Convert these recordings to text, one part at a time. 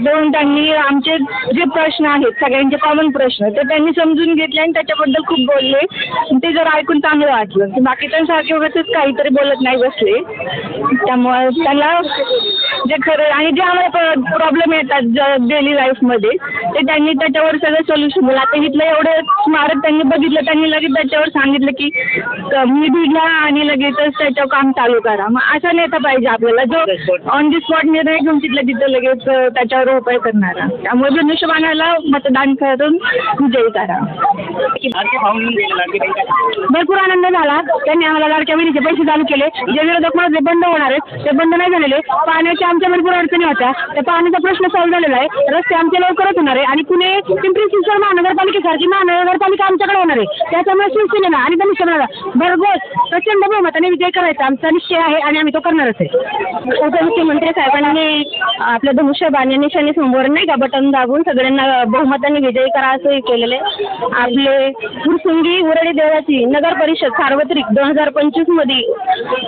देऊन त्यांनी आमचे जे प्रश्न आहेत सगळ्यांचे कॉमन प्रश्न ते त्यांनी समजून घेतले आणि त्याच्याबद्दल खूप बोलले. ते जरा ऐकून चांगलं वाटलं की बाकीच्यांसारखे उगाचच काहीतरी बोलत नाही बसले. त्यामुळे त्यांना जे खरं आणि जे आम्हाला प्रॉब्लेम येतात डेली लाईफमध्ये ते त्यांनी त्याच्यावर सगळं सोल्युशन दिलं. आता इथलं एवढं स्मारक त्यांनी बघितलं, त्यांनी लगेच त्याच्यावर सांगितलं की मी भिडला आणि लगेचच त्याच्यावर काम चालू करा. मग असा नेता पाहिजे आपल्याला जो ऑन दी स्पॉट निर्णय घेऊन तिथलं तिथं लगेच त्याच्यावर उपाय करणारा. त्यामुळे धनुष्यबाणाला मतदान करून विजयी करा. भरपूर आनंद झाला. त्यांनी आम्हाला लाडक्या बहिणीचे पैसे चालू केले. जे विरोधक माझे बंद होणार आहेत ते बंद नाही झालेले. पाण्याच्या आमच्या भरपूर अडचणी होत्या, त्या पाण्याचा प्रश्न सॉल्व्ह झालेला आहे. रस्ते आमचे लवकरच होणार आहे आणि पुणे पिंपरी चिंचवड महानगरपालिकेसारखी महानगरपालिका आमच्याकडे होणार आहे. त्याच्यामुळे शिवसेनेला आणि धनुष्यबाणाला भरघोस प्रचंड बहुमताने विजय करायचा आमचा निश्चय आहे आणि आम्ही तो करणारच आहे. उपमुख्यमंत्री साहेबांनी आपल्या धनुष्यबाण निशाणी समोर नाही का बटन दाबून सगळ्यांना बहुमताने विजयी करा असं केलेले. आपले फुरसुंगी उरळी देवाची नगर परिषद सार्वत्रिक 2025 मध्ये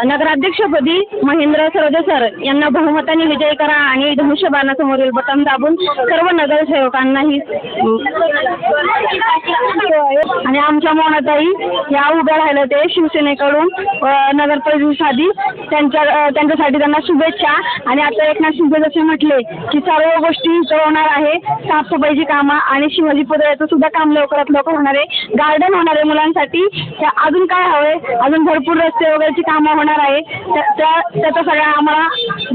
नगराध्यक्षपदी महेंद्र सरदे सर यांना बहुमताने विजयी करा आणि धनुष्यबाणासमोरील बटन दाबून सर्व नगरसेवकांनाही आणि आमच्या मोनाताई या उभ्या राहिलं ते शिवसेनेकडून नगर परिषदेसाठी त्यांच्यासाठी त्यांना शुभेच्छा. आणि आता एकनाथ शिंदे जसे म्हटले की सर्व गोष्टी होणार आहे. साफसफाईची कामं आणि शिवाजी पुतळ्याचं सुद्धा काम लवकरात लवकर होणार आहे. गार्डन होणार आहे मुलांसाठी. अजून काय हवंय, अजून भरपूर रस्ते वगैरेची कामं होणार आहे. त्याचा सगळ्या आम्हाला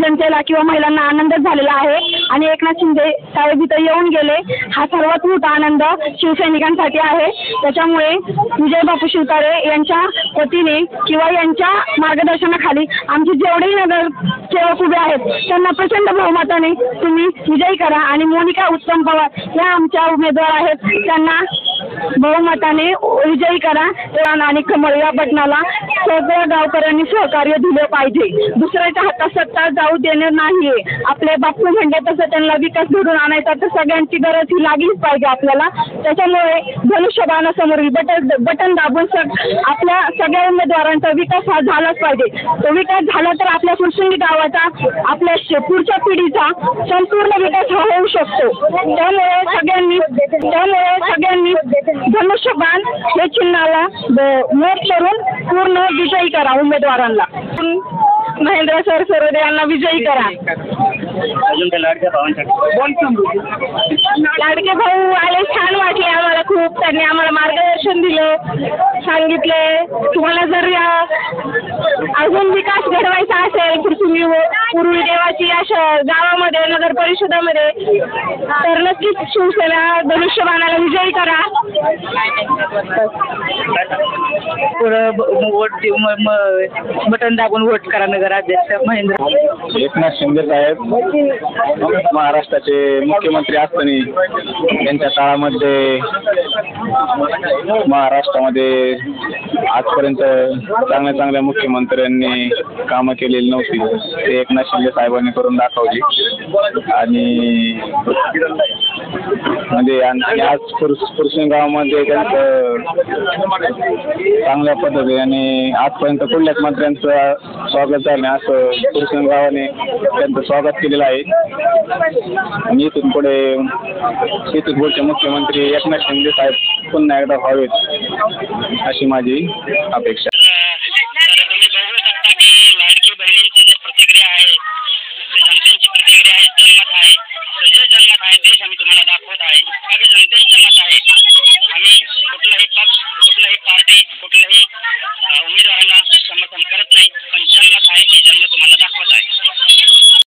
जनतेला किंवा महिलांना आनंदच झालेला आहे. आणि एकनाथ शिंदे साहेब इथं येऊन गेले हा सर्वात मोठा आनंद शिवसैनिकांसाठी आहे. त्याच्यामुळे विजय बापू शिवतारे यांच्या वतीने किंवा यांच्या मार्गदर्शनाखाली आमचे जेवढेही नगरसेवक उभे आहेत त्यांना प्रचंड बहुमताने तुम्ही विजयी करा. आणि मोनिका उत्तम पवार या आमच्या उमेदवार आहेत त्यांना बहुमताने विजयी करा. आणि कमळ या बटनाला सगळ्या गावकऱ्यांनी सहकार्य दिलं पाहिजे. दुसऱ्याच्या हातात सत्ता जाऊ देणार नाहीये. आपले बापू म्हणजे तसं त्यांना विकास घडून आणायचा तर सगळ्यांची गरज ही लागलीच पाहिजे आपल्याला. त्याच्यामुळे धनुष्यबाणासमोरील बटन दाबून आपल्या सगळ्या उमेदवारांचा विकास हा झालाच पाहिजे. तो विकास झाला तर आपल्या फुरसुंगी गावाचा आपल्या पुढच्या पिढीचा संपूर्ण विकास हा होऊ शकतो. त्यामुळे सगळ्यांनी धनुष्यबाण हे चिन्हाला मत करून पूर्ण विजयी करा उमेदवारांना. महेंद्र सर सरोदे यांना विजयी करा. लाडके भाऊ आले, छान वाटले आम्हाला खूप. त्यांनी आम्हाला मार्गदर्शन दिलं, सांगितले तुम्हाला जर अजून विकास घडवायचा असेल पूर्वी देवाची अशा गावामध्ये नगर परिषदेमध्ये तर नक्कीच शिवसेना धनुष्यबाणाला विजयी करा. वोट देऊन बटन दाबून वोट करा नगराध्यक्ष महेंद्र. एकनाथ शिंदे साहेब महाराष्ट्राचे मुख्यमंत्री असताना त्यांच्या काळामध्ये महाराष्ट्रामध्ये आजपर्यंत चांगल्या मुख्यमंत्र्यांनी कामं केलेली नव्हती. ते एकनाथ शिंदे साहेबांनी करून दाखवली. आणि म्हणजे आज फुरसुंगी गावामध्ये त्यांचं चांगल्या पद्धतीने आजपर्यंत कुठल्याच मंत्र्यांचं स्वागत झालं नाही असं फुरसुंगी गावाने त्यांचं स्वागत केलेलं आहे. आणि इथून पुढचे मुख्यमंत्री एकनाथ शिंदे साहेब पुन्हा एकदा व्हावेत अशी माझी अपेक्षा. तुम्ही बघू शकता की लाडकी बहिणींची जी प्रतिक्रिया आहे ते जनतेची प्रतिक्रिया आहे, जनमत आहे. जे जनमत आहे तेच आम्ही तुम्हाला दाखवत आहे. हे जनतेचे मत आहे. आम्ही कुठलाही पक्ष, कुठलाही पार्टी, कुठल्याही उमेदवारांना समर्थन करत नाही, पण जनमत आहे